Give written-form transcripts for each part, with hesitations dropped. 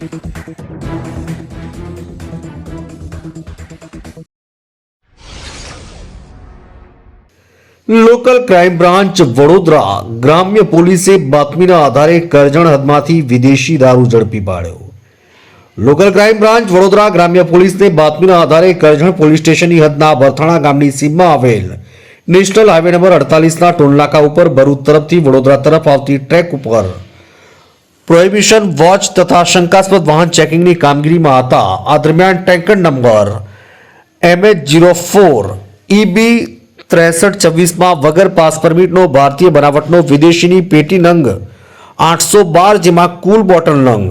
Local crime branch Vadodara ગ્રામ્ય પોલીસે બાતમીના આધારે કરજણ હદમાંથી વિદેશી દારૂ ઝડપી પાડ્યો. લોકલ ક્રાઇમ બ્રાન્ચ વડોદરા ગ્રામ્ય પોલીસને બાતમીના આધારે કરજણ પોલીસ સ્ટેશનની હદના બરથાણા ગામની સીમમાં આવેલ નેશનલ હાઈવે નંબર 48ના ટોલનાકા ઉપર ભરૂચ તરફથી વડોદરા તરફ આવતી ટ્રેક ઉપર પ્રોહિબિશન વોચ તથા શંકાસ્પદ વાહન ચેકિંગની કામગીરીમાં હતા. આ દરમિયાન ટેન્કર નંબર MH04 EB 6326 વગર પાસ પરમિટનો ભારતીય બનાવટનો વિદેશીની પેટી નંગ 812 જેમાં કુલ બોટલ નંગ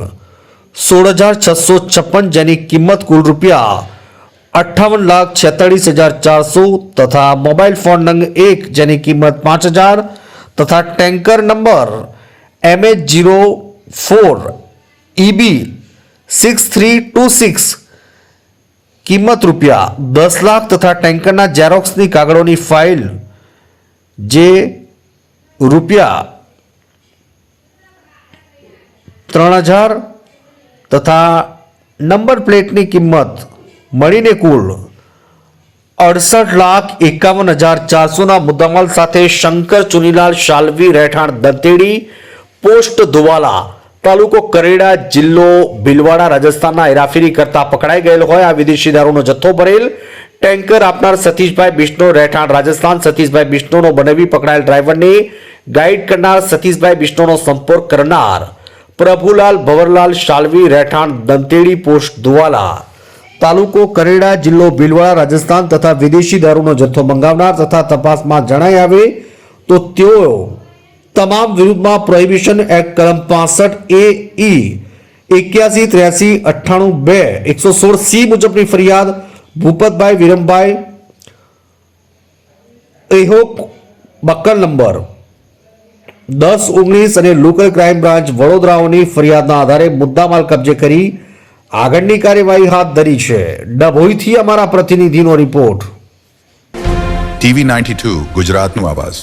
16,656 જેની કિંમત કુલ રૂપિયા 58,46,400 તથા મોબાઈલ ફોન નંગ 1 જેની કિંમત 5,000 તથા ટેન્કર નંબર MH04 EB 6326 કિંમત રૂપિયા 10 લાખ તથા ટેન્કરના ઝેરોક્સની કાગળોની ફાઇલ જે રૂપિયા 3,000 તથા નંબર પ્લેટની કિંમત મળીને કુલ 68,51,400ના મુદ્દામાલ સાથે શંકર ચુનીલાલ શાલવી રહેઠાણ દંતેડી પોસ્ટ ધુવાલા તાલુકો કરેડા જિલ્લો ભીલવાડા રાજસ્થાનના હેરાફેરી કરતા પકડાઈ ગયેલ હોય આ વિદેશી દારૂનો જથ્થો ભરેલ ટેન્કર આપનાર સતીશભાઈ બિશ્નો રહેઠાણ રાજસ્થાન સતીશભાઈ બિશ્નોનો બનાવી પકડાયેલ ડ્રાઈવરને ગાઈડ કરનાર સતીશભાઈ બિશ્નોનો સંપર્ક કરનાર પ્રભુલાલ ભવરલાલ શાલવી રહેઠાણ દંતેડી પોસ્ટ ધુવાલા તાલુકો કરેડા જિલ્લો ભીલવાડા રાજસ્થાન તથા વિદેશી દારૂનો જથ્થો મંગાવનાર તથા તપાસમાં જણાઈ આવે તો તેઓ તમામ વિરુદ્ધમાં પ્રોહિબિશન એક્ટ કલમ 65 AE 81 83 98 2 116C મુજબની ફરિયાદ ભૂપતભાઈ વિરમભાઈ એહોક બક્કર નંબર 1019 અને લોકલ ક્રાઇમ બ્રાન્ચ વડોદરાઓની ફરિયાદના આધારે મુદ્દામાલ કબજે કરી આગળની કાર્યવાહી હાથ ધરી છે. ડભોઈથી અમારા પ્રતિનિધિનો રિપોર્ટ. TV 92 ગુજરાતનું આવાજ.